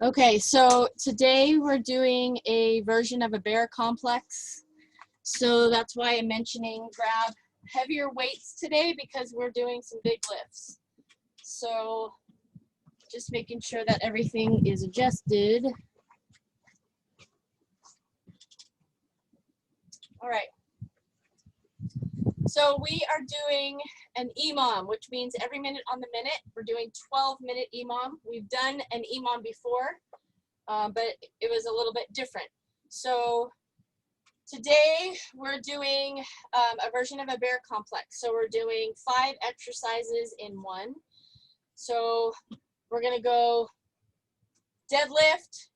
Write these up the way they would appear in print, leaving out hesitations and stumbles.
Okay, so today we're doing a version of a bear complex. So that's why I'm mentioning grab heavier weights today because we're doing some big lifts. So just making sure that everything is adjusted. All right. So we are doing an EMOM, which means every minute on the minute. We're doing 12-minute EMOM. We've done an EMOM before, but it was a little bit different. So today we're doing a version of a bear complex. So we're doing 5 exercises in one. So we're gonna go deadlift,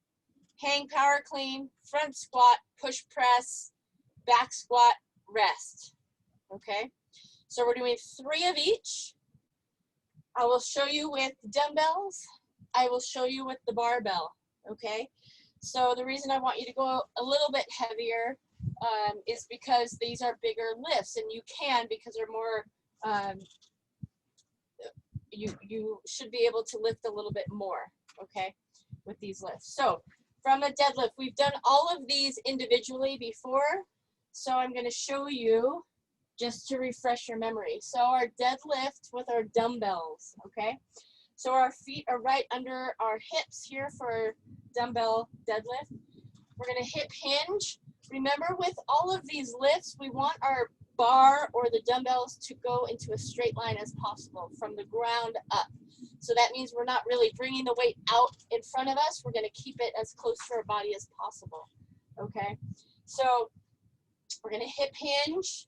hang power clean, front squat, push press, back squat, rest. Okay, so we're doing 3 of each. I will show you with dumbbells. I will show you with the barbell. Okay, so the reason I want you to go a little bit heavier is because these are bigger lifts, and you can because they're more. You should be able to lift a little bit more. Okay, with these lifts. So from a deadlift, we've done all of these individually before. So I'm going to show you just to refresh your memory. So our deadlift with our dumbbells, okay? So our feet are right under our hips here for dumbbell deadlift. We're gonna hip hinge. Remember, with all of these lifts, we want our bar or the dumbbells to go into a straight line as possible from the ground up. So that means we're not really bringing the weight out in front of us. We're gonna keep it as close to our body as possible, okay? So we're gonna hip hinge,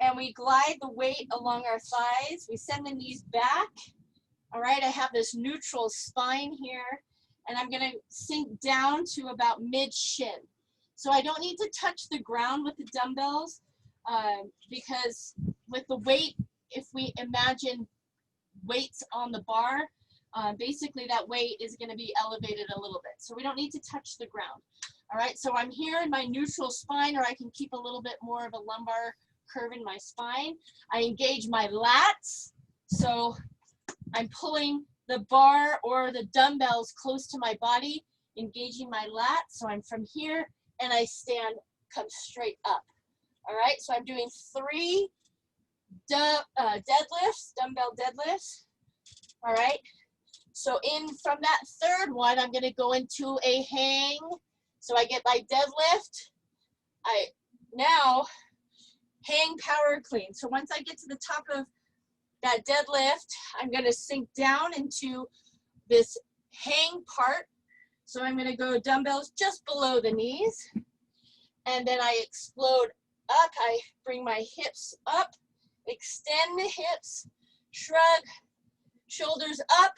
and we glide the weight along our thighs. We send the knees back. All right, I have this neutral spine here, and I'm gonna sink down to about mid-shin. So I don't need to touch the ground with the dumbbells because with the weight, if we imagine weights on the bar, basically that weight is gonna be elevated a little bit. So we don't need to touch the ground. All right, so I'm here in my neutral spine, or I can keep a little bit more of a lumbar curve in my spine. I engage my lats, so I'm pulling the bar or the dumbbells close to my body, engaging my lats. So I'm from here, and I stand, come straight up. All right, so I'm doing 3 deadlifts, dumbbell deadlifts. All right, so from that third one, I'm gonna go into a hang. So I get my deadlift, I now hang power clean. So once I get to the top of that deadlift, I'm gonna sink down into this hang part. So I'm gonna go dumbbells just below the knees. And then I explode up. I bring my hips up, extend the hips, shrug, shoulders up.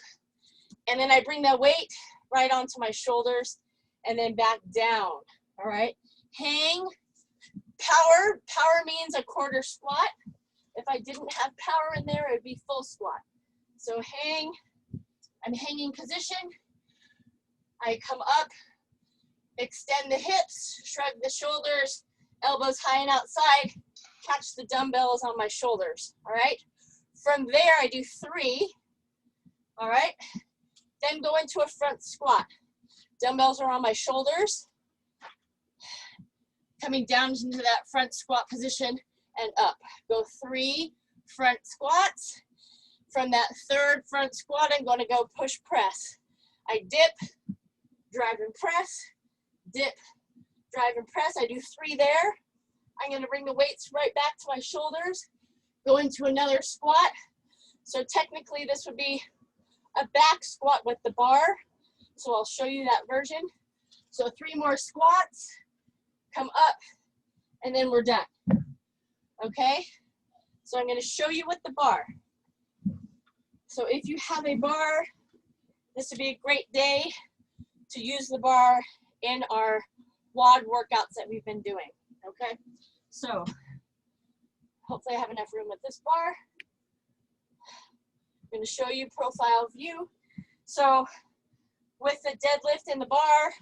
And then I bring that weight right onto my shoulders and then back down, all right? Hang, power means a quarter squat. If I didn't have power in there, it'd be full squat. So hang, I'm hanging position. I come up, extend the hips, shrug the shoulders, elbows high and outside, catch the dumbbells on my shoulders, all right? From there, I do 3, all right? Then go into a front squat. Dumbbells are on my shoulders, coming down into that front squat position and up. Go 3 front squats. From that third front squat, I'm going to go push press. I dip, drive and press, dip, drive and press. I do 3 there. I'm going to bring the weights right back to my shoulders, go into another squat. So technically this would be a back squat with the bar. So I'll show you that version. So 3 more squats, come up, and then we're done. Okay? So I'm going to show you with the bar. So if you have a bar, this would be a great day to use the bar in our WOD workouts that we've been doing. Okay? So hopefully I have enough room with this bar. I'm going to show you profile view. So with the deadlift and the bar,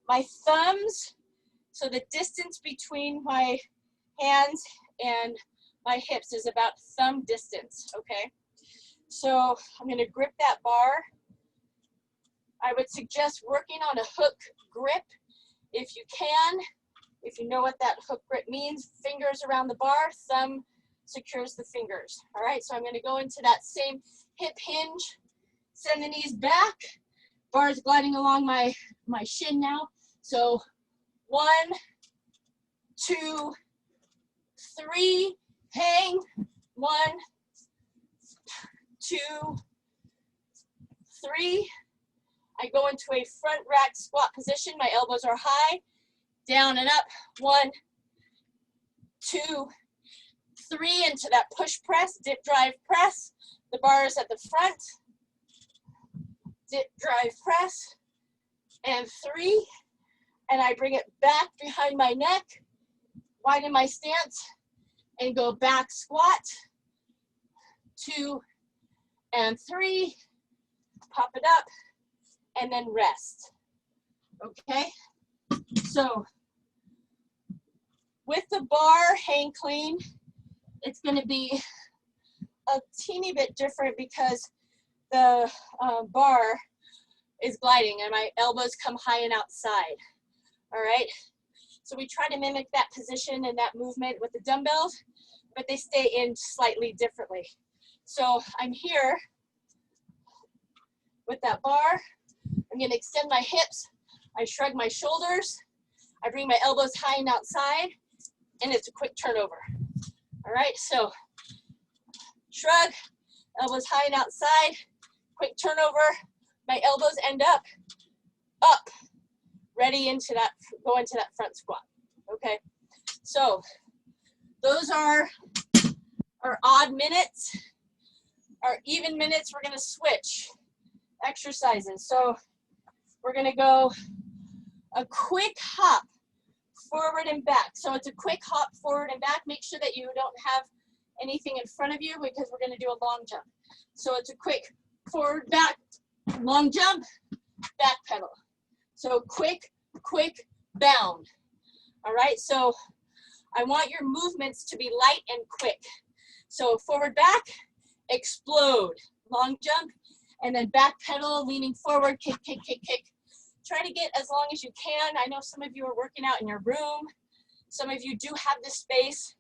my thumbs, so the distance between my hands and my hips is about thumb distance, okay? So I'm gonna grip that bar, I would suggest working on a hook grip if you can. If you know what that hook grip means, fingers around the bar, thumb secures the fingers. All right, so I'm going to go into that same hip hinge, send the knees back, bars gliding along my shin now. So 1, 2, 3, hang, 1, 2, 3. I go into a front rack squat position. My elbows are high, down and up. 1, 2, 3 into that push press, dip, drive, press. The bar is at the front. Dip, drive, press. And 3. And I bring it back behind my neck, widen my stance, and go back squat. 2 and 3. Pop it up, and then rest. Okay? So, with the bar hang clean, it's going to be a teeny bit different because the bar is gliding and my elbows come high and outside. All right? So we try to mimic that position and that movement with the dumbbells, but they stay in slightly differently. So I'm here with that bar. I'm going to extend my hips. I shrug my shoulders. I bring my elbows high and outside, and it's a quick turnover. All right, so shrug, elbows high and outside, quick turnover. My elbows end up, ready into that, go into that front squat. Okay, so those are our odd minutes. Our even minutes, we're going to switch exercises. So we're going to go a quick hop forward and back. So it's a quick hop forward and back. Make sure that you don't have anything in front of you because we're going to do a long jump. So it's a quick forward, back, long jump, back pedal. So quick bound. All right, so I want your movements to be light and quick. So forward, back, explode, long jump, and then back pedal, leaning forward, kick, kick, kick, kick. Try to get as long as you can. I know some of you are working out in your room. Some of you do have the space.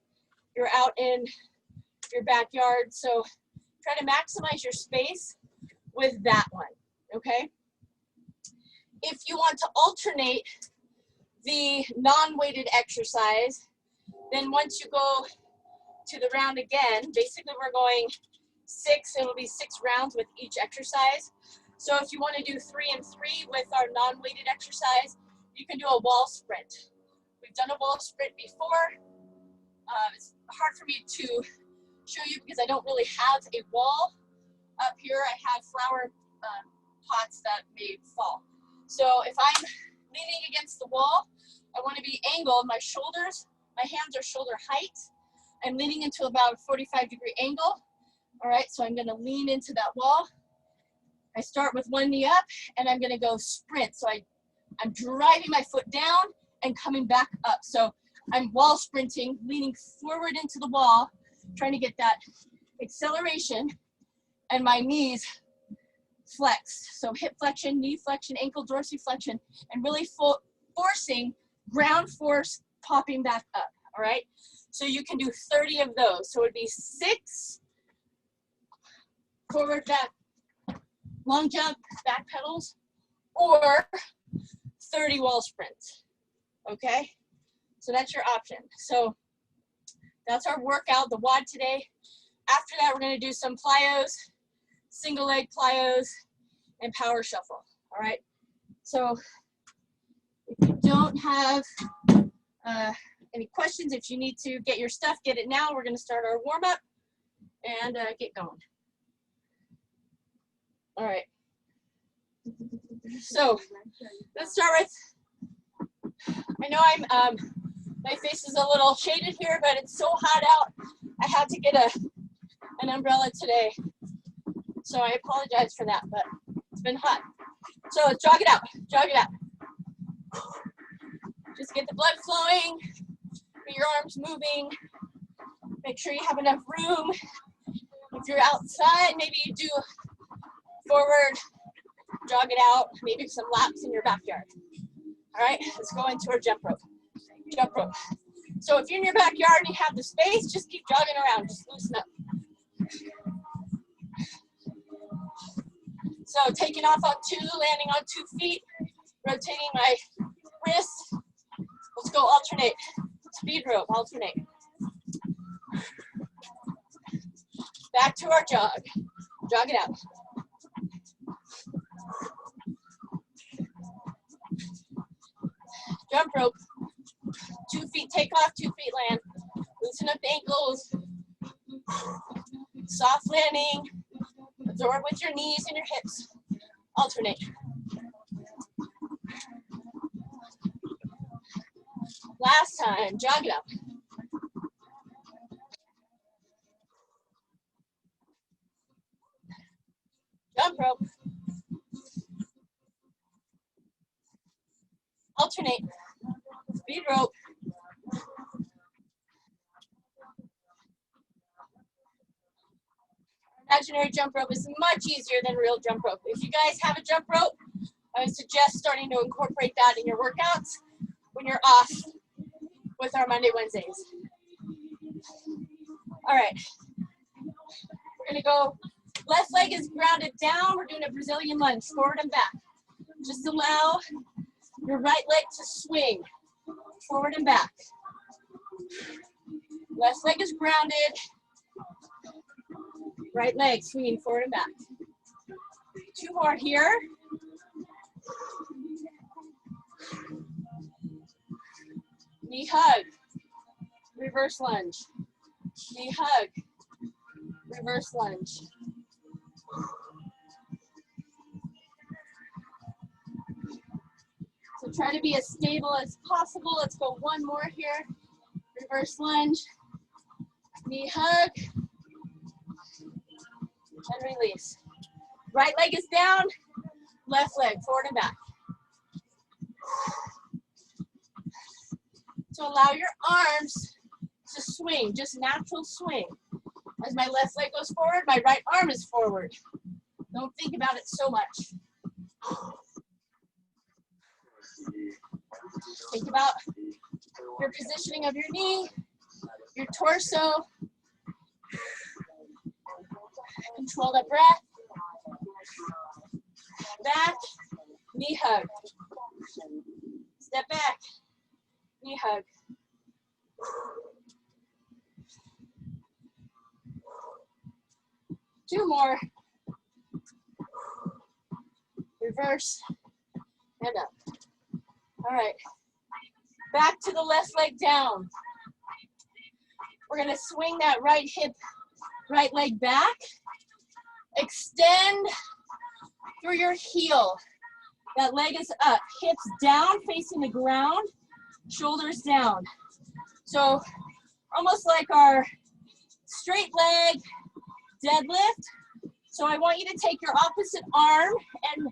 You're out in your backyard. So try to maximize your space with that one, okay? If you want to alternate the non-weighted exercise, then once you go to the round again, basically we're going 6, it'll be 6 rounds with each exercise. So if you want to do 3 and 3 with our non-weighted exercise, you can do a wall sprint. We've done a wall sprint before. It's hard for me to show you because I don't really have a wall up here. I have flower pots that may fall. So if I'm leaning against the wall, I want to be angled. My shoulders, my hands are shoulder height. I'm leaning into about a 45-degree angle. All right, so I'm going to lean into that wall. I start with one knee up, and I'm going to go sprint. So I'm driving my foot down and coming back up. So I'm wall sprinting, leaning forward into the wall, trying to get that acceleration, and my knees flexed. So hip flexion, knee flexion, ankle dorsiflexion, and really forcing ground force popping back up, all right? So you can do 30 of those. So it would be 6 forward, back, long jump, back pedals, or 30 wall sprints, okay? So that's your option. So that's our workout, the WOD today. After that, we're gonna do some plyos, single leg plyos, and power shuffle, all right? So if you don't have any questions, if you need to get your stuff, get it now. We're gonna start our warm up and get going. All right. So let's start with, I know my face is a little shaded here, but it's so hot out. I had to get an umbrella today. So I apologize for that, but it's been hot. So let's jog it out, jog it out. Just get the blood flowing, get your arms moving. Make sure you have enough room. If you're outside, maybe you do forward, jog it out, maybe some laps in your backyard. All right, let's go into our jump rope. Jump rope. So if you're in your backyard and you have the space, just keep jogging around, just loosen up. So taking off on 2, landing on 2 feet, rotating my wrists. Let's go alternate. Speed rope, alternate. Back to our jog. Jog it out. Jump rope. 2 feet take off, 2 feet land. Loosen up the ankles. Soft landing. Absorb with your knees and your hips. Alternate. Last time, jog it out. Jump rope. Alternate. Speed rope. Imaginary jump rope is much easier than real jump rope. If you guys have a jump rope, I would suggest starting to incorporate that in your workouts when you're off with our Monday, Wednesdays. All right, we're gonna go, left leg is grounded down. We're doing a Brazilian lunge, forward and back. Just allow your right leg to swing, forward and back. Left leg is grounded. Right leg swinging forward and back. 2 more here. Knee hug, reverse lunge. Knee hug, reverse lunge. So try to be as stable as possible. Let's go 1 more here. Reverse lunge, knee hug, and release. Right leg is down, left leg forward and back. So allow your arms to swing, just natural swing. As my left leg goes forward, my right arm is forward. Don't think about it so much. Think about your positioning of your knee, your torso. Control the breath. Back, knee hug. Step back, knee hug. Two more. Reverse and up. All right. Back to the left leg down. We're going to swing that right hip, right leg back. Extend through your heel. That leg is up. Hips down, facing the ground. Shoulders down. So almost like our straight leg deadlift. So I want you to take your opposite arm and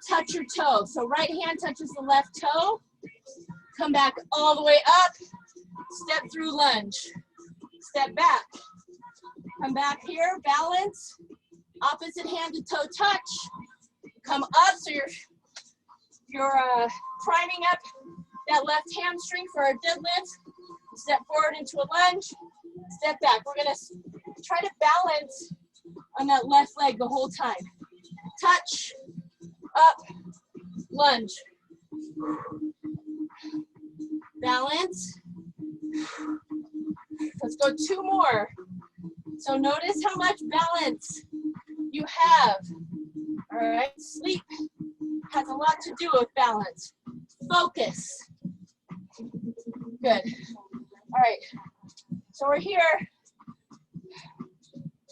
touch your toe. So right hand touches the left toe. Come back all the way up. Step through lunge. Step back. Come back here, balance. Opposite hand to toe touch. Come up, so you're priming up that left hamstring for our deadlift. Step forward into a lunge. Step back. We're gonna try to balance on that left leg the whole time. Touch, up, lunge. Balance. Let's go two more. So notice how much balance you have. All right, sleep has a lot to do with balance. Focus. Good. All right, so we're here.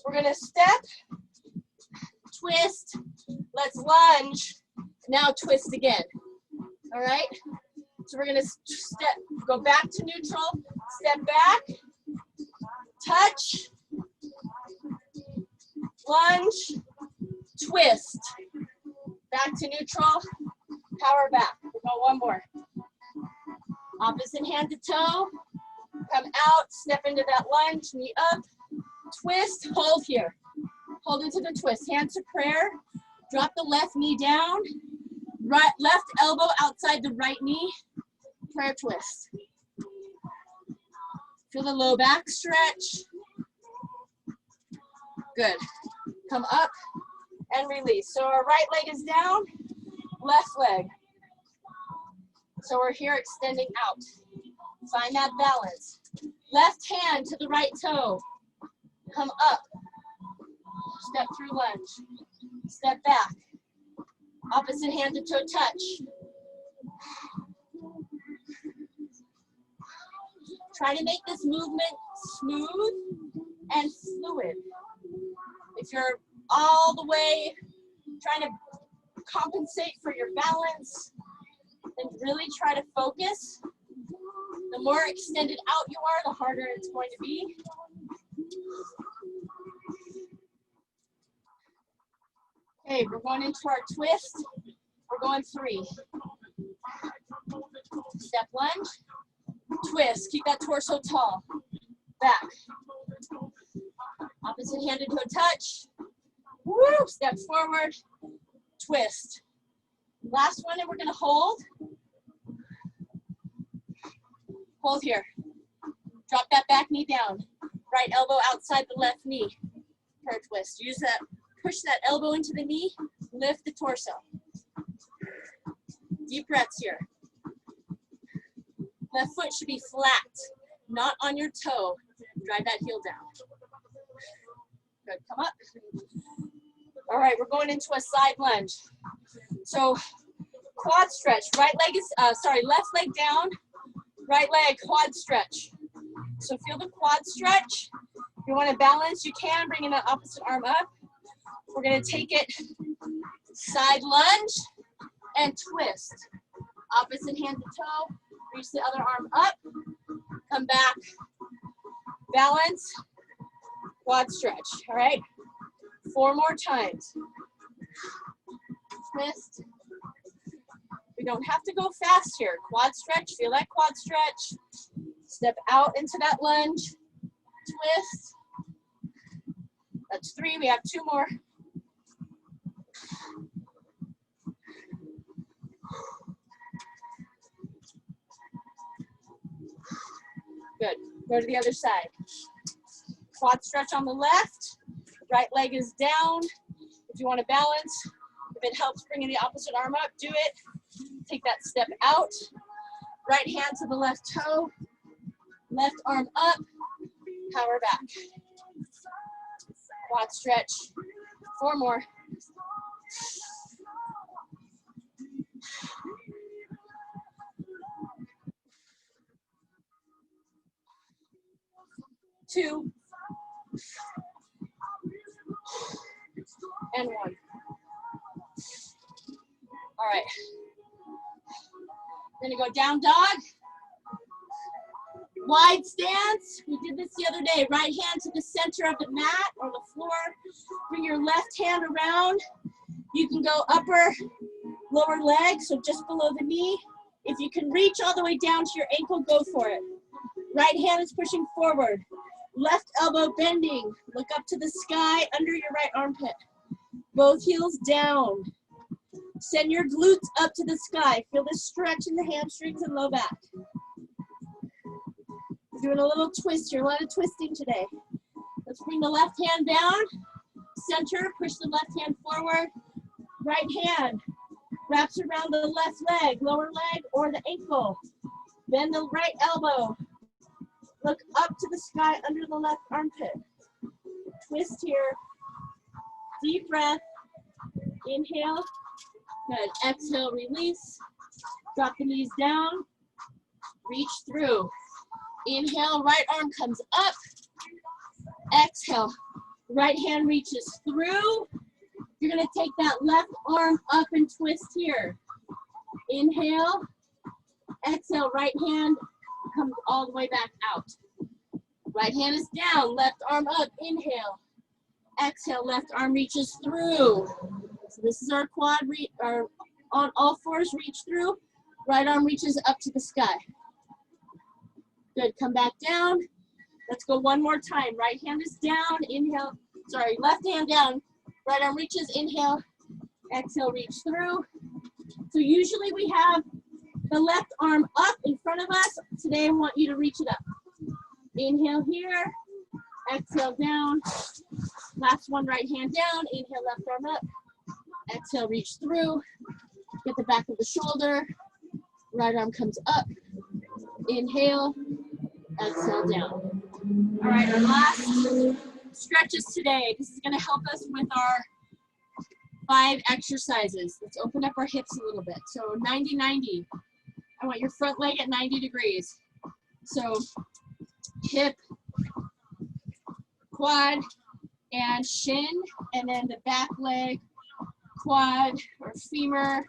We're gonna step, twist, let's lunge, now twist again. All right, so we're gonna step, go back to neutral, step back, touch, lunge, twist, back to neutral, power back. We'll go one more. Opposite hand to toe, come out, step into that lunge, knee up, twist, hold here. Hold into the twist, hands to prayer, Drop the left knee down. Left elbow outside the right knee. Prayer twist. Feel the low back stretch. Good. Come up and release. So our right leg is down, left leg. So we're here extending out. Find that balance. Left hand to the right toe. Come up. Step through lunge. Step back. Opposite hand to toe touch. Try to make this movement smooth and fluid. If you're all the way trying to compensate for your balance, then really try to focus. The more extended out you are, the harder it's going to be. Okay, we're going into our twist. We're going 3. Step lunge, twist. Keep that torso tall. Back. Opposite hand to toe touch. Woo! Step forward, twist. Last one, and we're gonna hold. Hold here. Drop that back knee down. Right elbow outside the left knee. Prayer twist. Use that, push that elbow into the knee, lift the torso. Deep breaths here. Left foot should be flat, not on your toe. Drive that heel down. Good, come up. All right, we're going into a side lunge. So quad stretch, left leg down, right leg quad stretch. So feel the quad stretch. If you want to balance, you can, bring in the opposite arm up. We're gonna take it side lunge and twist. Opposite hand to toe, reach the other arm up, come back, balance, quad stretch, all right? 4 more times. Twist. We don't have to go fast here. Quad stretch, feel that quad stretch. Step out into that lunge, twist. That's 3, we have 2 more. Good, go to the other side. Quad stretch on the left, right leg is down. If you want to balance, if it helps bringing the opposite arm up, do it. Take that step out. Right hand to the left toe, left arm up, power back. Quad stretch, 4 more. Two. And 1. All right. We're gonna go down dog. Wide stance. We did this the other day. Right hand to the center of the mat or the floor. Bring your left hand around. You can go upper, lower leg, so just below the knee. If you can reach all the way down to your ankle, go for it. Right hand is pushing forward. Left elbow bending. Look up to the sky under your right armpit. Both heels down. Send your glutes up to the sky. Feel the stretch in the hamstrings and low back. We're doing a little twist here, a lot of twisting today. Let's bring the left hand down. Center, push the left hand forward. Right hand wraps around the left leg, lower leg, or the ankle. Bend the right elbow. Look up to the sky under the left armpit. Twist here. Deep breath. Inhale. Good. Exhale, release. Drop the knees down. Reach through. Inhale, right arm comes up. Exhale. Right hand reaches through. You're going to take that left arm up and twist here. Inhale. Exhale, right hand comes all the way back out. Right hand is down, left arm up, inhale. Exhale, left arm reaches through. So this is our quad, on all fours, reach through. Right arm reaches up to the sky. Good, come back down. Let's go 1 more time. Right hand is down, inhale. Sorry, left hand down. Right arm reaches, inhale. Exhale, reach through. So usually we have the left arm up in front of us. Today I want you to reach it up. Inhale here, exhale down. Last one, right hand down. Inhale, left arm up. Exhale, reach through. Get the back of the shoulder. Right arm comes up. Inhale, exhale down. All right, our last stretches today. This is going to help us with our 5 exercises. Let's open up our hips a little bit. So 90-90. I want your front leg at 90 degrees. So hip, quad, and shin, and then the back leg, quad or femur,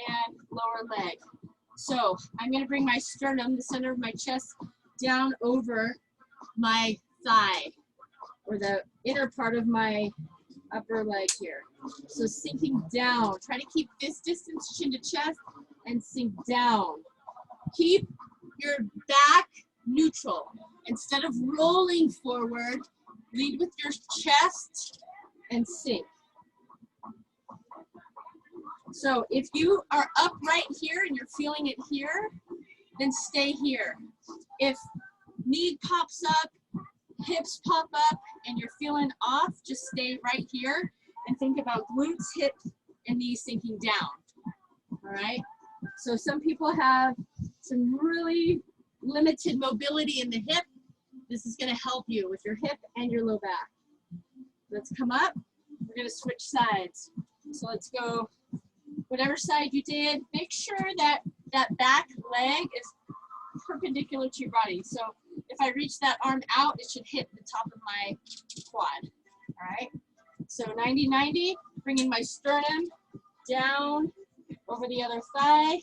and lower leg. So I'm going to bring my sternum, the center of my chest, down over my thigh, or the inner part of my upper leg here. So sinking down. Try to keep this distance chin to chest and sink down. Keep your back neutral. Instead of rolling forward, lead with your chest and sink. So if you are up right here and you're feeling it here, then stay here. If knee pops up, hips pop up, and you're feeling off, just stay right here and think about glutes, hips, and knees sinking down. All right? So some people have some really limited mobility in the hip. This is going to help you with your hip and your low back. Let's come up. We're going to switch sides. So let's go whatever side you did. Make sure that that back leg is perpendicular to your body. So if I reach that arm out, it should hit the top of my quad. All right. So 90-90, bringing my sternum down over the other thigh.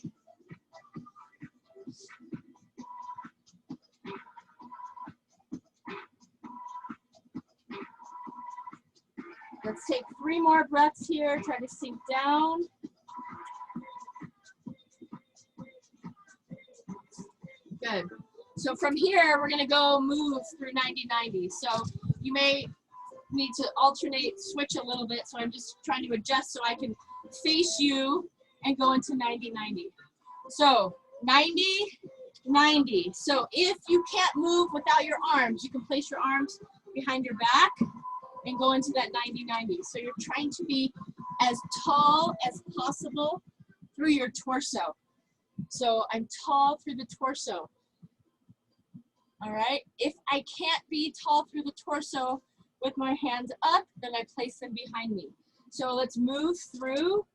Let's take 3 more breaths here. Try to sink down. Good. So from here, we're going to go move through 90-90. So you may need to alternate, switch a little bit. So I'm just trying to adjust so I can face you and go into 90-90. So 90-90. So if you can't move without your arms, you can place your arms behind your back and go into that 90-90. So you're trying to be as tall as possible through your torso. So I'm tall through the torso. All right. If I can't be tall through the torso with my hands up, then I place them behind me. So let's move through.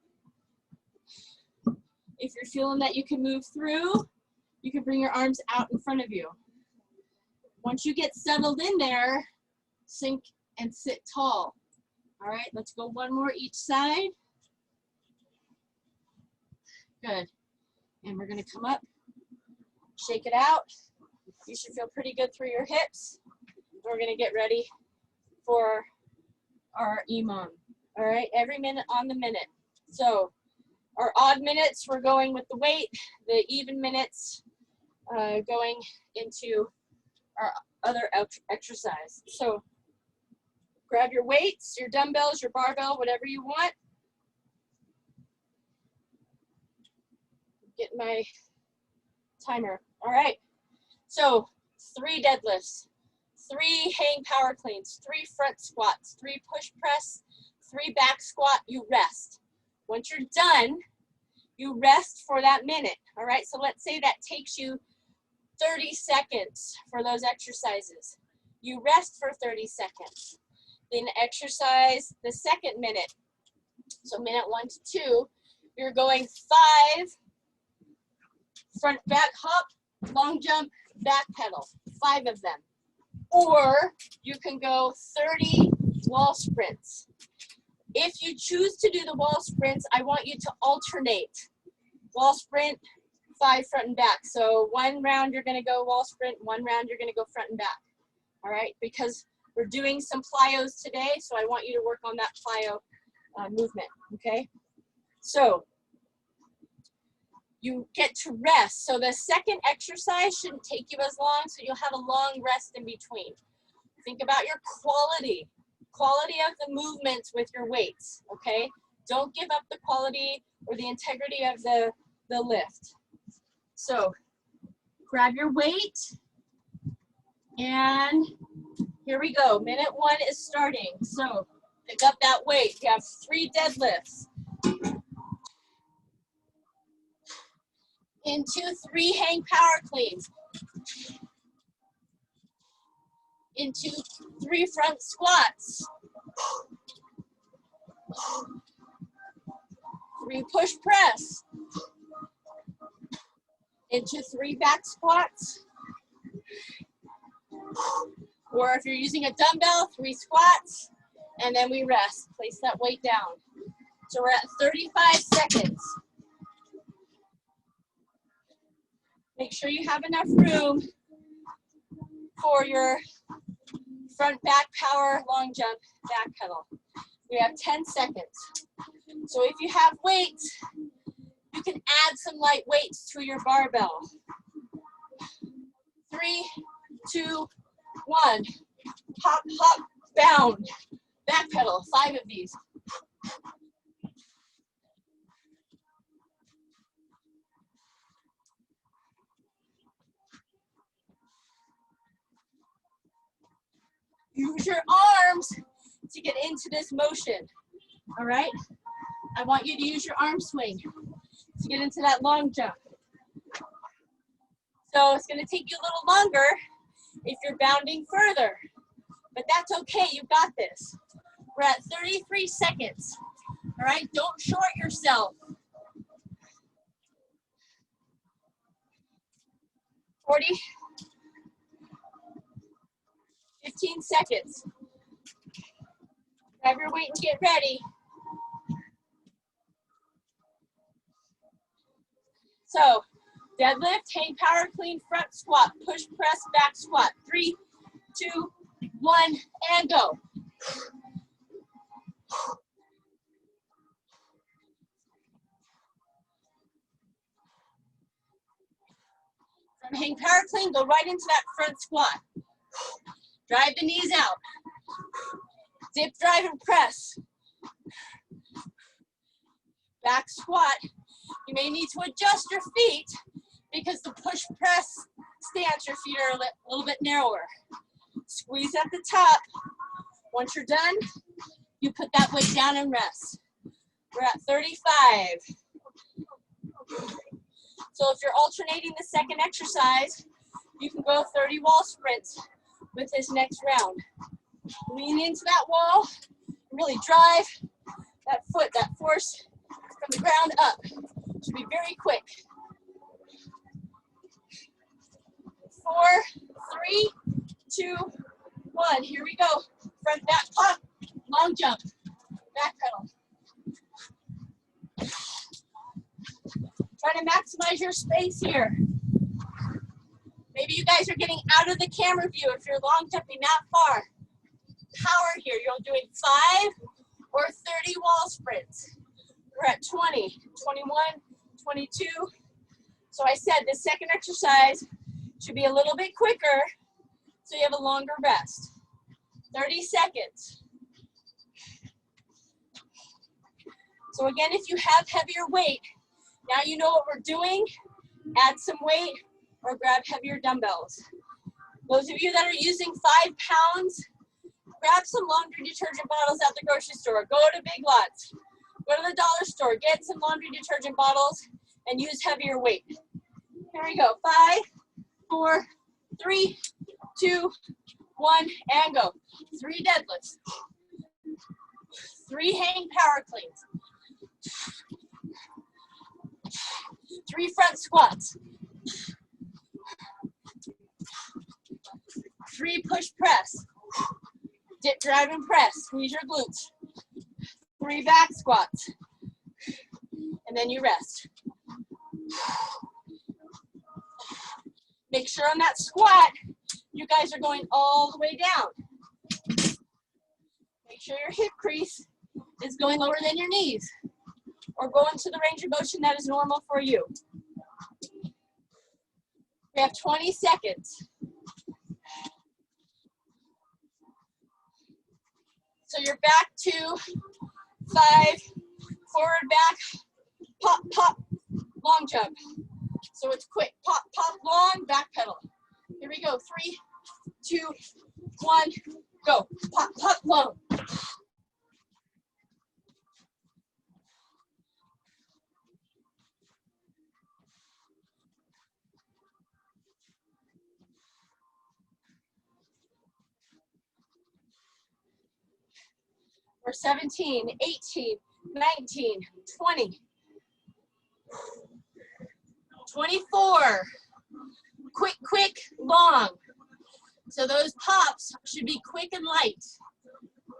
If you're feeling that you can move through, you can bring your arms out in front of you. Once you get settled in there, sink and sit tall. All right, let's go 1 more each side. Good. And we're going to come up, shake it out. You should feel pretty good through your hips. We're going to get ready for our EMOM. All right, every minute on the minute. So our odd minutes, we're going with the weight. The even minutes, going into our other exercise. So grab your weights, your dumbbells, your barbell, whatever you want. Get my timer. All right. So 3 deadlifts, 3 hang power cleans, 3 front squats, 3 push press, 3 back squat, you rest. Once you're done, you rest for that minute. All right. So let's say that takes you 30 seconds for those exercises. You rest for 30 seconds. Then exercise the second minute. So minute 1 to 2, you're going 5 front back hop, long jump, back pedal, 5 of them. Or you can go 30 wall sprints. If you choose to do the wall sprints, I want you to alternate. Wall sprint, 5 front and back. So 1 round you're gonna go wall sprint, 1 round you're gonna go front and back. All right, because we're doing some plyos today, so I want you to work on that plyo movement, okay? So you get to rest. So the second exercise shouldn't take you as long, so you'll have a long rest in between. Think about your quality of the movements with your weights, okay? Don't give up the quality or the integrity of the lift. So grab your weight, and here we go. Minute 1 is starting. So pick up that weight. You have 3 deadlifts. Into 3 hang power cleans. Into 3 front squats. 3 push press. Into 3 back squats. Or if you're using a dumbbell, 3 squats, and then we rest. Place that weight down. So we're at 35 seconds. Make sure you have enough room for your front back power long jump back pedal. We have 10 seconds. So if you have weights, you can add some light weights to your barbell. 3, 2, 1. Hop, hop, bound. Back pedal, 5 of these. Use your arms to get into this motion, all right? I want you to use your arm swing to get into that long jump. So it's gonna take you a little longer if you're bounding further, but that's okay, you got this. We're at 33 seconds, all right? Don't short yourself. 40, 15 seconds. Grab your weight and get ready. So, deadlift, hang power clean, front squat, push press, back squat. 3, 2, 1, and go. From hang power clean, go right into that front squat. Drive the knees out. Dip, drive, and press. Back squat. You may need to adjust your feet because the push press stance, your feet are a little bit narrower. Squeeze at the top. Once you're done, you put that weight down and rest. We're at 35. So if you're alternating the second exercise, you can go 30 wall sprints with this next round. Lean into that wall, really drive that foot, that force from the ground up. Should be very quick. 4, 3, 2, 1. Here we go. Front back pop, long jump, back pedal. Try to maximize your space here. Maybe you guys are getting out of the camera view if you're long jumping that far. Power here. You're doing 5 or 30 wall sprints. We're at 20, 21, 22. So I said the second exercise should be a little bit quicker so you have a longer rest. 30 seconds. So again, if you have heavier weight, now you know what we're doing. Add some weight or grab heavier dumbbells. Those of you that are using 5 pounds, grab some laundry detergent bottles at the grocery store. Go to Big Lots. Go to the dollar store. Get some laundry detergent bottles and use heavier weight. Here we go. 5, 4, 3, 2, 1, and go. 3 deadlifts. 3 hang power cleans. 3 front squats. 3 push press. Dip, drive, and press. Squeeze your glutes. 3 back squats. And then you rest. Make sure on that squat, you guys are going all the way down. Make sure your hip crease is going lower than your knees, or go into the range of motion that is normal for you. We have 20 seconds. So you're back to 5, Forward, back, pop, pop, long jump. So it's quick, pop, pop, long, back pedal. Here we go, 3, 2, 1, go. Pop, pop, long. We're 17, 18, 19, 20, 24. Quick, quick, long. So those pops should be quick and light.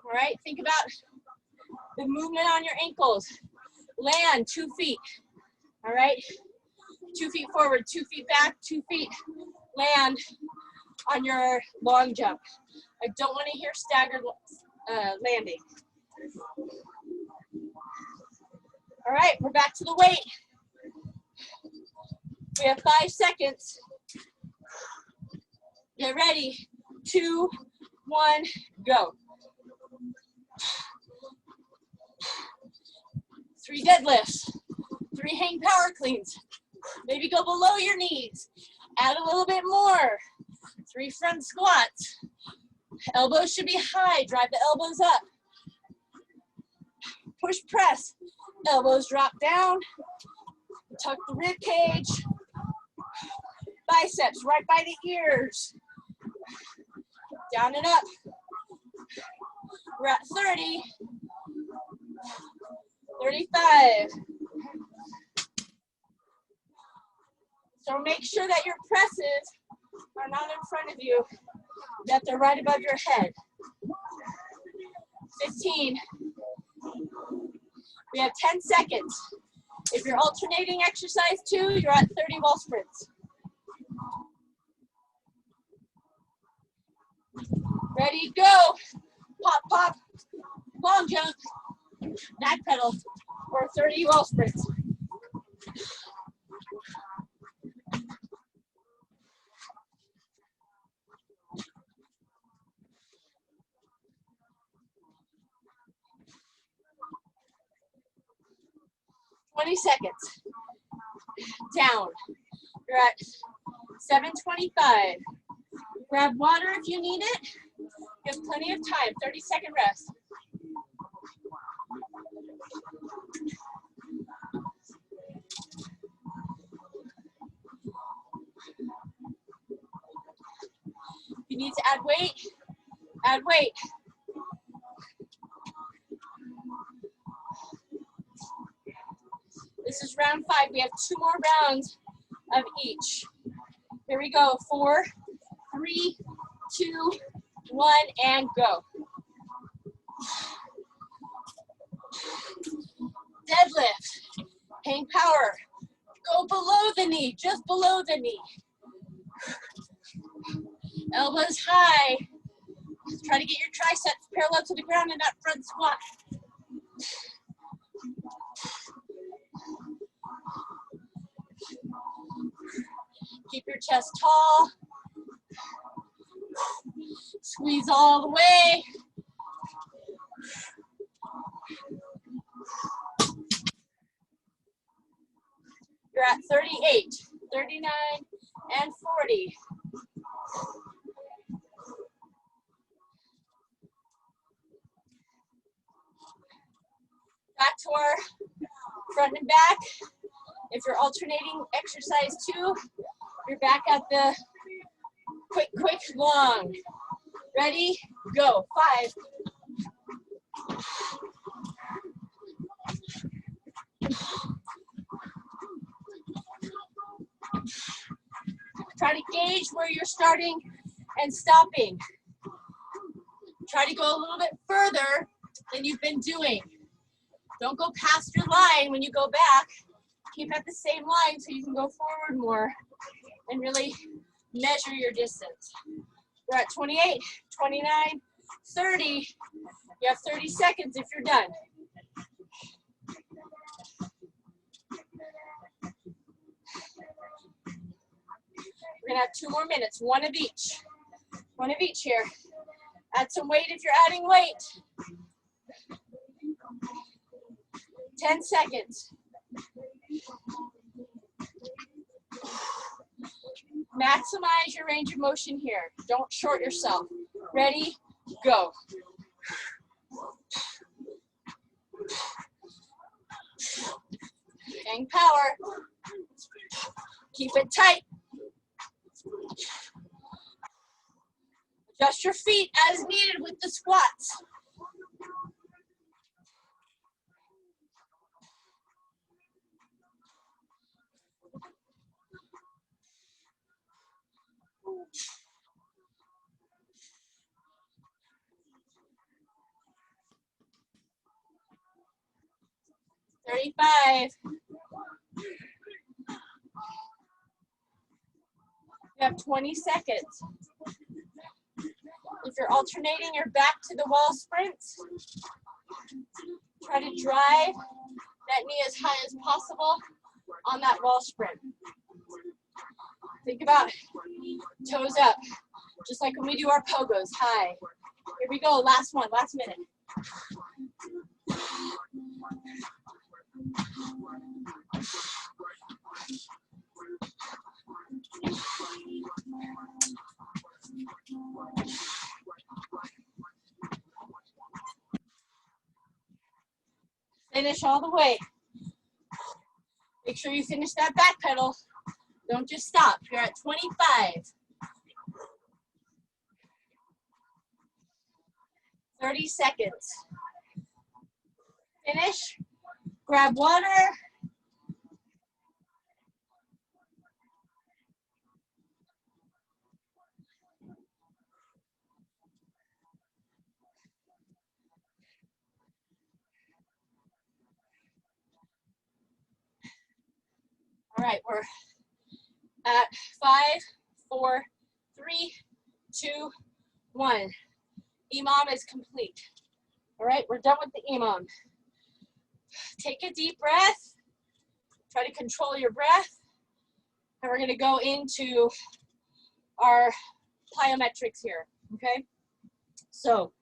All right, think about the movement on your ankles. Land 2 feet. All right, 2 feet forward, 2 feet back, 2 feet. Land on your long jump. I don't want to hear staggered landing. All right, we're back to the weight. We have 5 seconds. Get ready. 2, 1, go. 3 deadlifts. 3 hang power cleans. Maybe go below your knees. Add a little bit more. 3 front squats. Elbows should be high. Drive the elbows up. Push press. Elbows drop down. Tuck the rib cage. Biceps right by the ears. Down and up. We're at 30. 35. So make sure that your presses are not in front of you, that they're right above your head. 15. We have 10 seconds. If you're alternating exercise 2, you're at 30 wall sprints. Ready, go. Pop, pop, long jump, back pedal, or 30 wall sprints. Seconds. Down. You're at 7:25. Grab water if you need it. You have plenty of time. 30-second rest. If you need to add weight, add weight. This is round 5. We have 2 more rounds of each. Here we go. 4, 3, 2, 1, and go. Deadlift. Hang power. Go below the knee, just below the knee. Elbows high. Try to get your triceps parallel to the ground in that front squat. Keep your chest tall. Squeeze all the way. You're at 38, 39, and 40. Back to our front and back. If you're alternating exercise 2, you're back at the quick, quick, long. Ready, go. 5. Try to gauge where you're starting and stopping. Try to go a little bit further than you've been doing. Don't go past your line when you go back. Keep at the same line so you can go forward more and really measure your distance. We're at 28, 29, 30. You have 30 seconds if you're done. We're gonna have 2 more minutes, one of each. One of each here. Add some weight if you're adding weight. 10 seconds. Maximize your range of motion here. Don't short yourself. Ready, go. Gang power. Keep it tight. Adjust your feet as needed with the squats. $35. You have 20 seconds. If you're alternating your back to the wall sprints, try to drive that knee as high as possible on that wall sprint. Think about toes up, just like when we do our pogos, high. Here we go, last one, last minute. Finish all the way. Make sure you finish that back pedal. Don't just stop. You're at 25. 30 seconds. Finish. Grab water. All right, we're at 5, 4, 3, 2, 1. EMOM is complete. All right, we're done with the EMOM. Take a deep breath. Try to control your breath. And we're going to go into our plyometrics here, okay? So,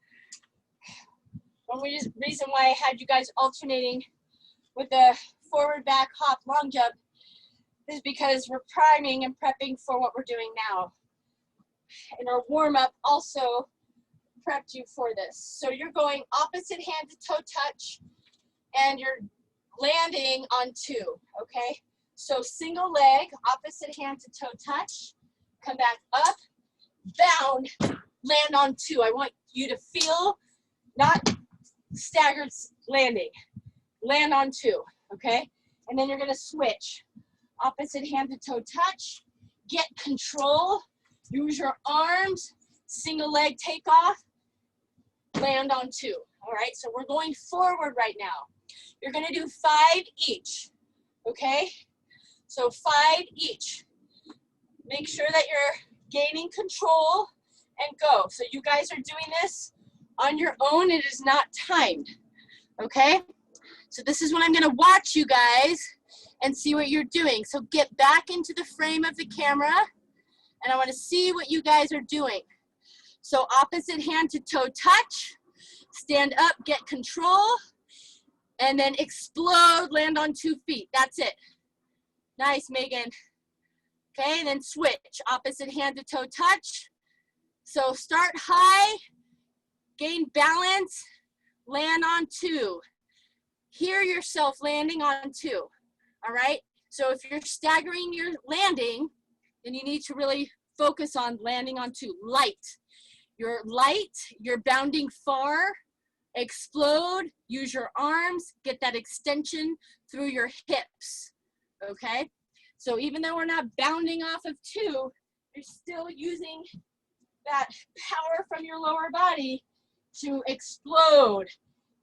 one reason why I had you guys alternating with the forward, back, hop, long jump is because we're priming and prepping for what we're doing now. And our warm-up also prepped you for this. So you're going opposite hand to toe touch, and you're landing on 2, okay? So single leg, opposite hand to toe touch, come back up, bound, land on 2. I want you to feel not staggered landing. Land on 2, okay? And then you're gonna switch. Opposite hand to toe touch, get control, use your arms, single leg takeoff, land on 2. All right, so we're going forward right now. You're gonna do 5 each, okay? So 5 each. Make sure that you're gaining control and go. So you guys are doing this on your own. It is not timed, okay? So this is when I'm gonna watch you guys and see what you're doing. So get back into the frame of the camera, and I want to see what you guys are doing. So opposite hand to toe touch, stand up, get control, and then explode, land on 2 feet. That's it. Nice, Megan. Okay, and then switch. Opposite hand to toe touch. So start high, gain balance, land on 2. Hear yourself landing on 2. All right, so if you're staggering your landing, then you need to really focus on landing on 2. Light. You're light, you're bounding far, explode, use your arms, get that extension through your hips, okay? So even though we're not bounding off of 2, you're still using that power from your lower body to explode.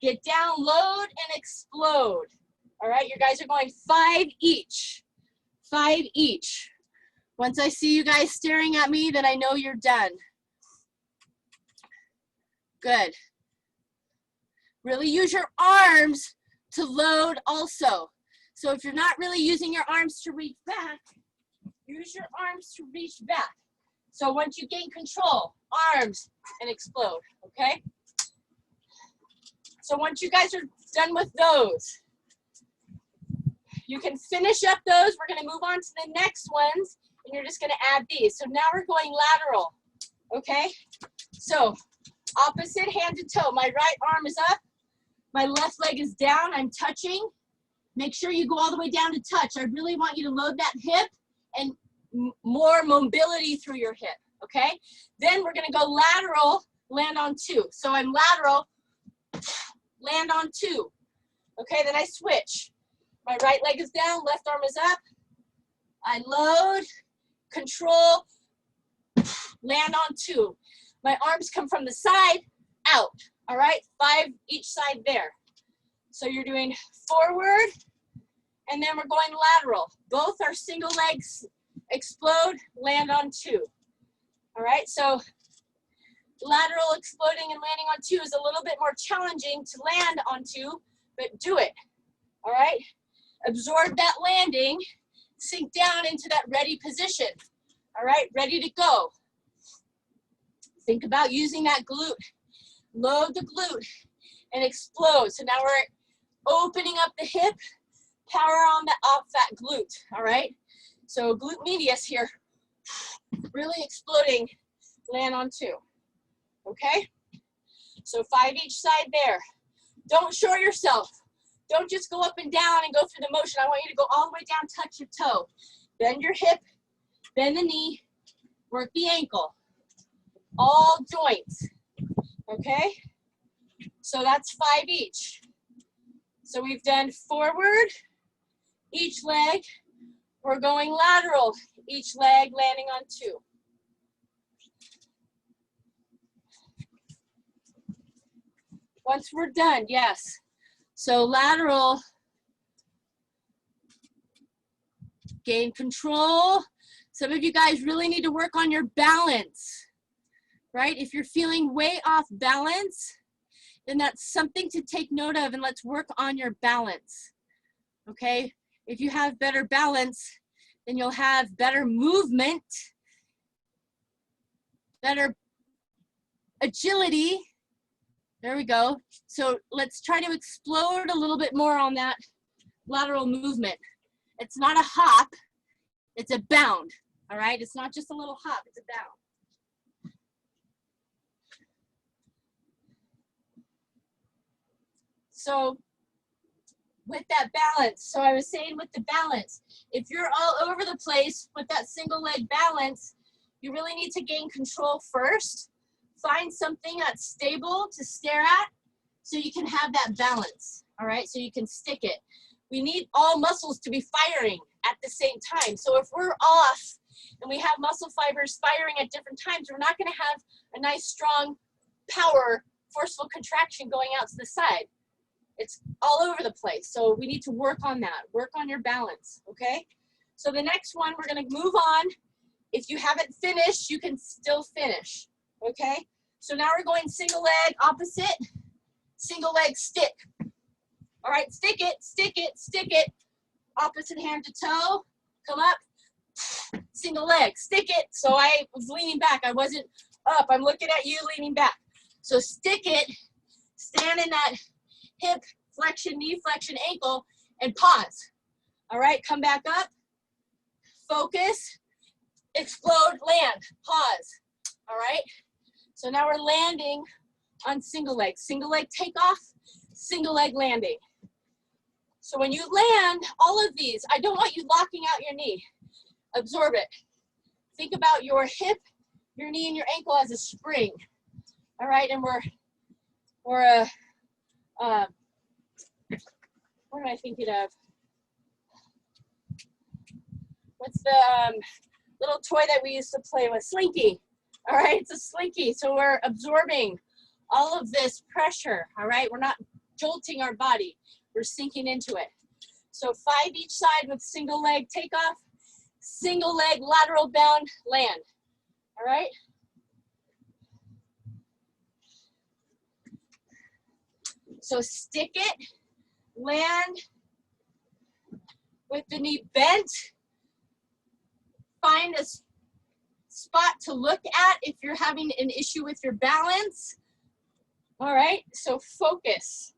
Get down, load, and explode. All right, you guys are going 5 each. 5 each. Once I see you guys staring at me, then I know you're done. Good. Really use your arms to load also. So if you're not really using your arms to reach back, use your arms to reach back. So once you gain control, arms and explode, okay? So once you guys are done with those, you can finish up those. We're gonna move on to the next ones, and you're just gonna add these. So now we're going lateral, okay? So opposite hand to toe. My right arm is up, my left leg is down, I'm touching. Make sure you go all the way down to touch. I really want you to load that hip and more mobility through your hip, okay? Then we're gonna go lateral, land on two. So I'm lateral, land on two. Okay, then I switch. My right leg is down, left arm is up. I load, control, land on two. My arms come from the side, out. All right, 5 each side there. So you're doing forward, and then we're going lateral. Both are single legs, explode, land on two. All right, so lateral exploding and landing on two is a little bit more challenging to land on two, but do it. All right, absorb that landing, sink down into that ready position. All right, ready to go. Think about using that glute. Load the glute and explode. So now we're opening up the hip, power on that off that glute. All right, so glute medius here, really exploding, land on two. Okay, so 5 each side there. Don't short yourself. Don't just go up and down and go through the motion. I want you to go all the way down, touch your toe. Bend your hip, bend the knee, work the ankle. All joints, okay? So that's 5 each. So we've done forward, each leg. We're going lateral, each leg landing on two. Once we're done, yes. So lateral, gain control. Some of you guys really need to work on your balance, right? If you're feeling way off balance, then that's something to take note of, and let's work on your balance, okay? If you have better balance, then you'll have better movement, better agility. There we go. So let's try to explode a little bit more on that lateral movement. It's not a hop, it's a bound, all right? It's not just a little hop, it's a bound. So with that balance, so I was saying with the balance, if you're all over the place with that single leg balance, you really need to gain control first. Find something that's stable to stare at so you can have that balance, all right? So you can stick it. We need all muscles to be firing at the same time. So if we're off and we have muscle fibers firing at different times, we're not gonna have a nice, strong, power, forceful contraction going out to the side. It's all over the place. So we need to work on that. Work on your balance, okay? So the next one, we're gonna move on. If you haven't finished, you can still finish, okay? So now we're going single leg, opposite, single leg stick. All right, stick it, stick it, stick it. Opposite hand to toe, come up, single leg, stick it. So I was leaning back, I wasn't up. I'm looking at you leaning back. So stick it, stand in that hip flexion, knee flexion, ankle, and pause. All right, come back up, focus, explode, land, pause. All right, so now we're landing on single leg takeoff, single leg landing. So when you land all of these, I don't want you locking out your knee. Absorb it. Think about your hip, your knee, and your ankle as a spring. All right, and what am I thinking of? What's the little toy that we used to play with? Slinky. All right, it's a slinky. So we're absorbing all of this pressure. All right, we're not jolting our body. We're sinking into it. So 5 each side with single leg takeoff, single leg lateral bound land. All right. So stick it, land with the knee bent. Find a spot to look at if you're having an issue with your balance. All right, so focus.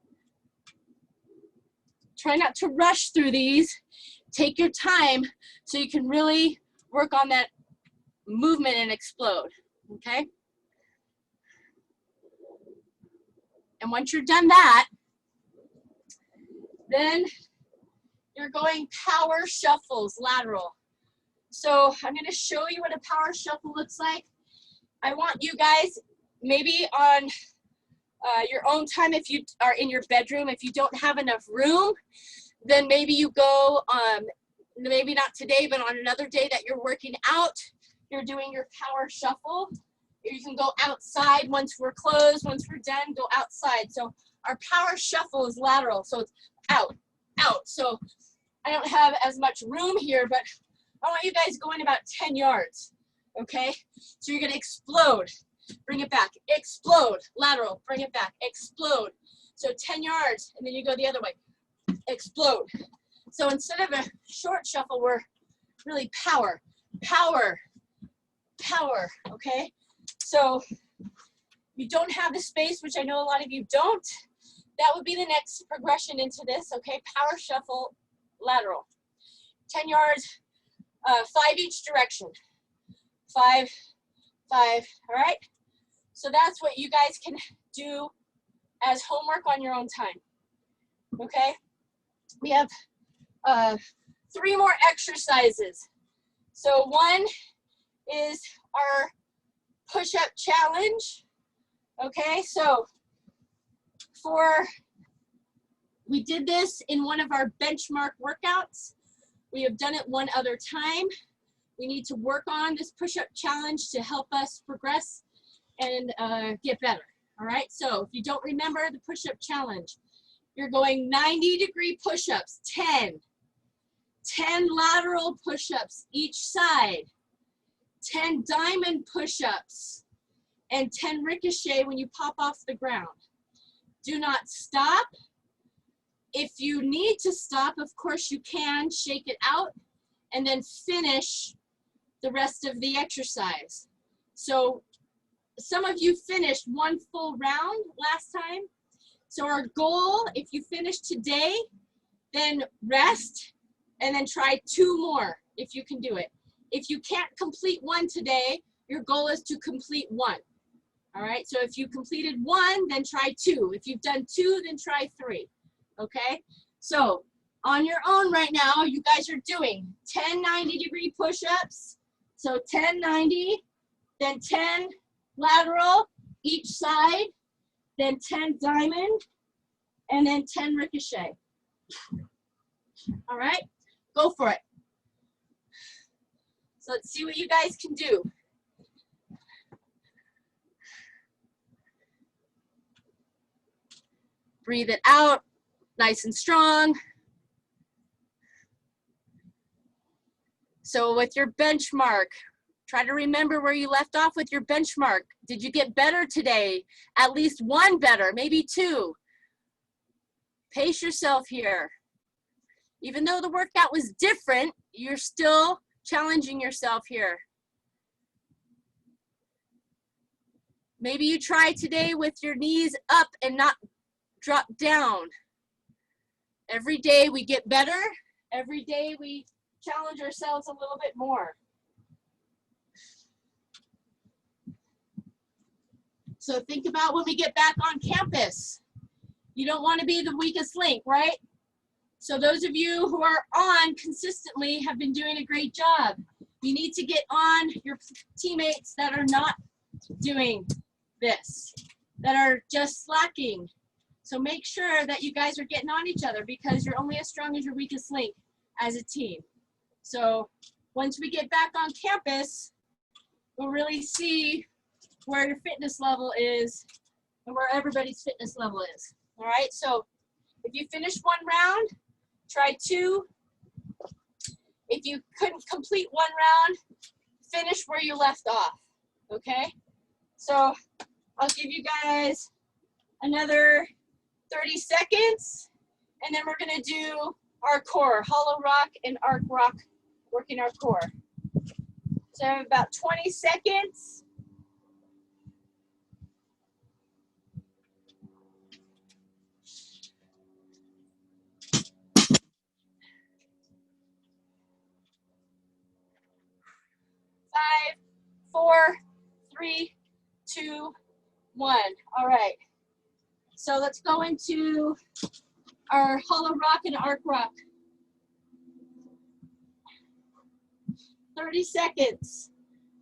Try not to rush through these. Take your time so you can really work on that movement and explode, okay? And once you're done that, then you're going power shuffles, lateral. So I'm gonna show you what a power shuffle looks like. I want you guys, maybe on your own time, if you are in your bedroom, if you don't have enough room, then maybe you go, maybe not today, but on another day that you're working out, you're doing your power shuffle. You can go outside once we're closed, once we're done, go outside. So our power shuffle is lateral, so it's out, out. So I don't have as much room here, but I want you guys going about 10 yards, okay? So you're gonna explode, bring it back, explode, lateral, bring it back, explode. So 10 yards, and then you go the other way, explode. So instead of a short shuffle, we're really power, power, power, okay? So you don't have the space, which I know a lot of you don't. That would be the next progression into this, okay? Power shuffle, lateral. 10 yards, 5 each direction. 5, 5, all right? So that's what you guys can do as homework on your own time, okay? We have 3 more exercises. So one is our push-up challenge, okay? So we did this in one of our benchmark workouts. We have done it one other time. We need to work on this push-up challenge to help us progress and get better, all right? So if you don't remember the push-up challenge, you're going 90-degree push-ups, 10 lateral push-ups each side, 10 diamond push-ups, and 10 ricochet when you pop off the ground. Do not stop. If you need to stop, of course you can, shake it out, and then finish the rest of the exercise. So some of you finished 1 full round last time. So our goal, if you finish today, then rest, and then try 2 more if you can do it. If you can't complete 1 today, your goal is to complete 1. All right, so if you completed 1, then try 2. If you've done 2, then try 3, okay? So on your own right now, you guys are doing 10 90-degree push-ups. So 10 90, then 10 lateral each side, then 10 diamond, and then 10 ricochet. All right, go for it. So let's see what you guys can do. Breathe it out, nice and strong. So with your benchmark, try to remember where you left off with your benchmark. Did you get better today? At least 1 better, maybe 2. Pace yourself here. Even though the workout was different, you're still challenging yourself here. Maybe you try today with your knees up and not drop down. Every day we get better. Every day we challenge ourselves a little bit more. So think about when we get back on campus. You don't want to be the weakest link, right? So those of you who are on consistently have been doing a great job. You need to get on your teammates that are not doing this, that are just slacking. So make sure that you guys are getting on each other, because you're only as strong as your weakest link as a team. So once we get back on campus, we'll really see where your fitness level is and where everybody's fitness level is. All right, so if you finish 1 round, try 2. If you couldn't complete 1 round, finish where you left off, okay? So I'll give you guys another 30 seconds, and then we're gonna do our core, hollow rock and arc rock, working our core. So I have about 20 seconds. 3, 2, 1. All right. So let's go into our hollow rock and arc rock. 30 seconds.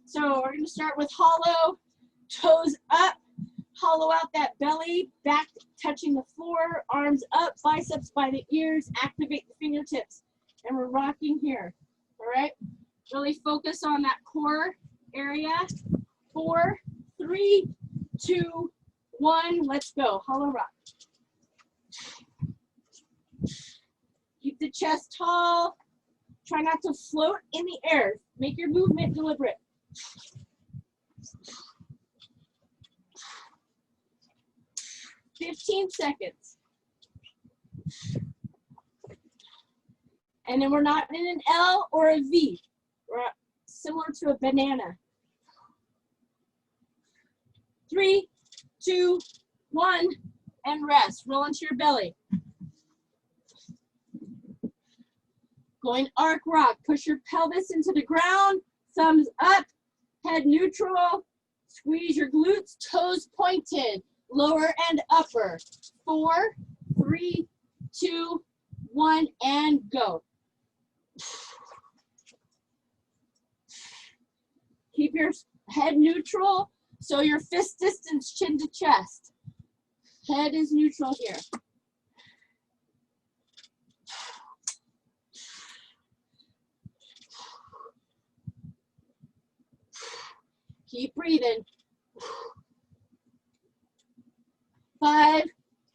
So we're going to start with hollow, toes up, hollow out that belly, back touching the floor, arms up, biceps by the ears, activate the fingertips. And we're rocking here. All right? Really focus on that core area. 4, 3, 2, 1. Let's go. Hollow rock. Keep the chest tall. Try not to float in the air. Make your movement deliberate. "15 seconds. And then we're not in an L or a V. We're similar to a banana. 3, 2, 1, and rest. Roll into your belly. Going arc rock. Push your pelvis into the ground. Thumbs up. Head neutral. Squeeze your glutes. Toes pointed. Lower and upper. 4, 3, 2, 1, and go. Keep your head neutral, so your fist distance chin to chest. Head is neutral here. Keep breathing. 5,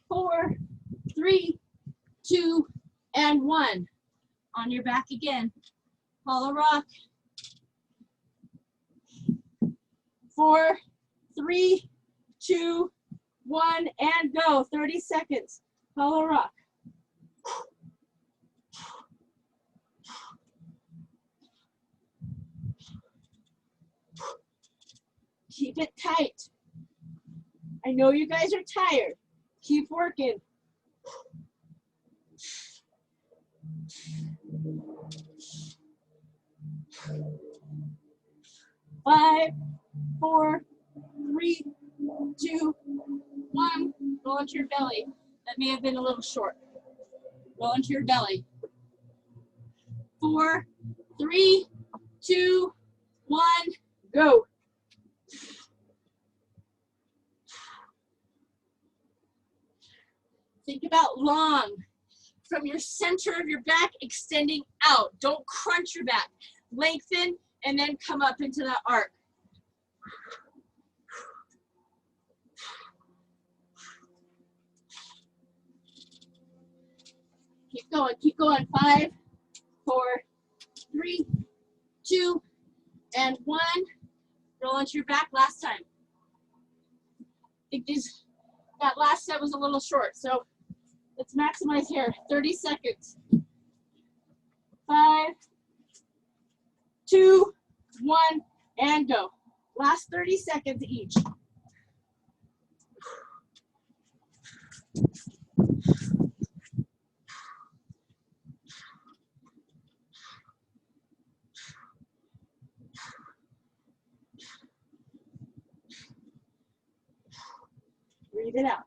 4, 3, 2, and 1. On your back again. Hollow rock. 4, 3, 2, 1, and go. 30 seconds. Hollow rock. Keep it tight. I know you guys are tired. Keep working. 5, 4, 3, 2, 1. Roll into your belly. That may have been a little short. Roll into your belly. 4, 3, 2, 1, go. Think about long. From your center of your back, extending out. Don't crunch your back. Lengthen and then come up into that arc. Keep going, keep going. 5, 4, 3, 2, and 1. Roll onto your back last time. I think that last set was a little short, so let's maximize here. 30 seconds. 5, 2, 1, and go. Last 30 seconds each. Breathe it out.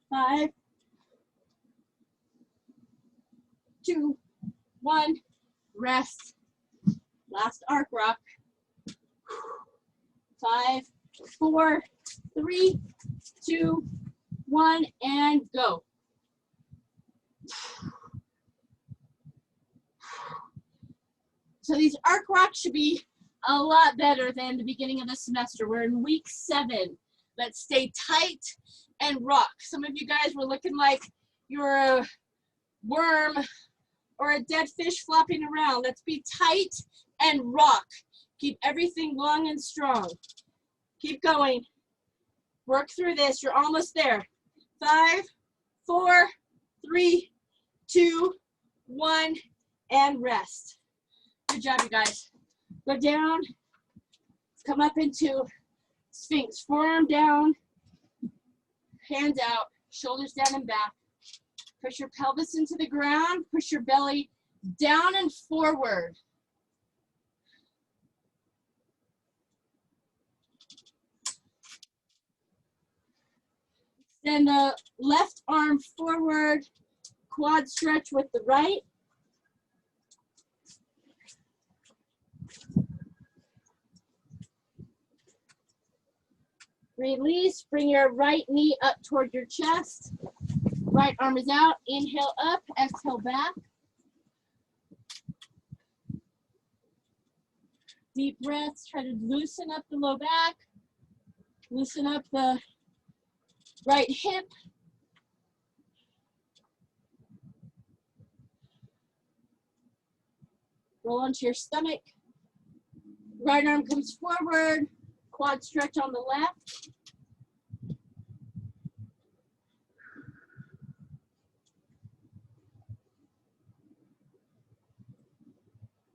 5, 2, 1, rest. Last arc rock. 5, 4, 3, 2, 1, and go. So these arc rocks should be a lot better than the beginning of the semester. We're in week 7. Let's stay tight and rock. Some of you guys were looking like you're a worm or a dead fish flopping around. Let's be tight and rock. Keep everything long and strong. Keep going. Work through this. You're almost there. 5, 4, 3, 2, 1, and rest. Good job, you guys. Go down. Come up into Sphinx. Forearm down. Hands out. Shoulders down and back. Push your pelvis into the ground. Push your belly down and forward. Then the left arm forward, quad stretch with the right. Release, bring your right knee up toward your chest. Right arm is out, inhale up, exhale back. Deep breaths, try to loosen up the low back. Loosen up the right hip. Roll onto your stomach. Right arm comes forward, quad stretch on the left.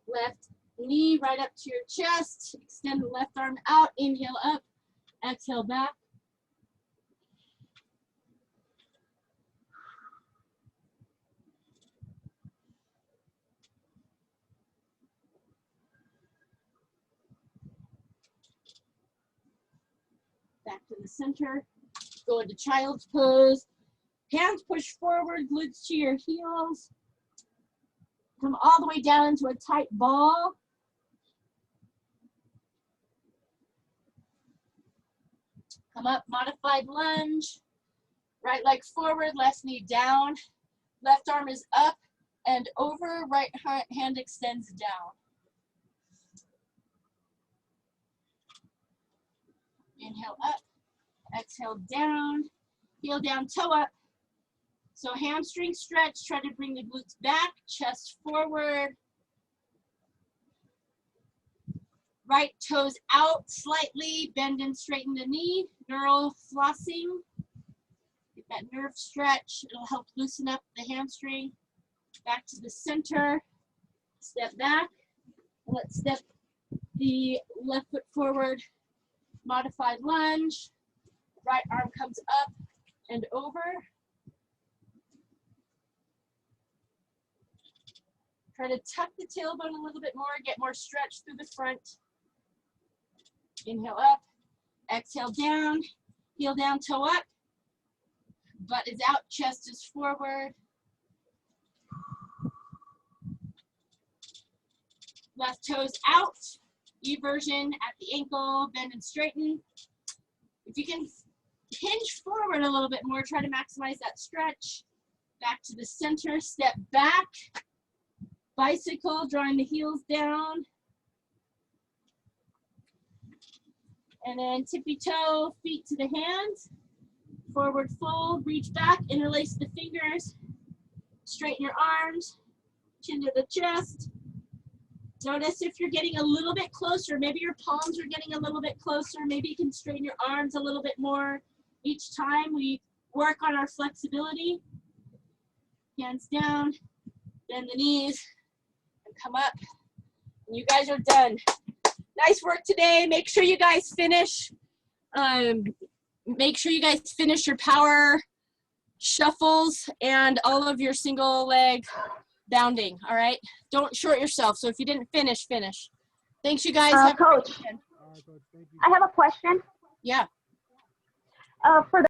Left knee right up to your chest. Extend the left arm out, inhale up, exhale back. Back to the center. Go into child's pose. Hands push forward, glutes to your heels. Come all the way down into a tight ball. Come up, modified lunge. Right leg forward, left knee down. Left arm is up and over, right hand extends down. Inhale up, exhale down, heel down, toe up. So hamstring stretch, try to bring the glutes back, chest forward. Right toes out slightly, bend and straighten the knee, neural flossing. Get that nerve stretch, it'll help loosen up the hamstring. Back to the center, step back. Let's step the left foot forward, modified lunge. Right arm comes up and over. Try to tuck the tailbone a little bit more, get more stretch through the front. Inhale up, exhale down, heel down, toe up. Butt is out, chest is forward. Left toes out, eversion at the ankle, bend and straighten. If you can hinge forward a little bit more, try to maximize that stretch. Back to the center, step back. Bicycle, drawing the heels down. And then tippy toe, feet to the hands. Forward fold, reach back, interlace the fingers. Straighten your arms, chin to the chest. Notice if you're getting a little bit closer, maybe your palms are getting a little bit closer, maybe you can straighten your arms a little bit more. Each time we work on our flexibility. Hands down, bend the knees, and come up. And you guys are done. Nice work today. Make sure you guys finish. Make sure you guys finish your power shuffles and all of your single leg bounding, all right? Don't short yourself. So if you didn't finish, finish. Thanks, you guys. Coach, I have a question. Yeah. For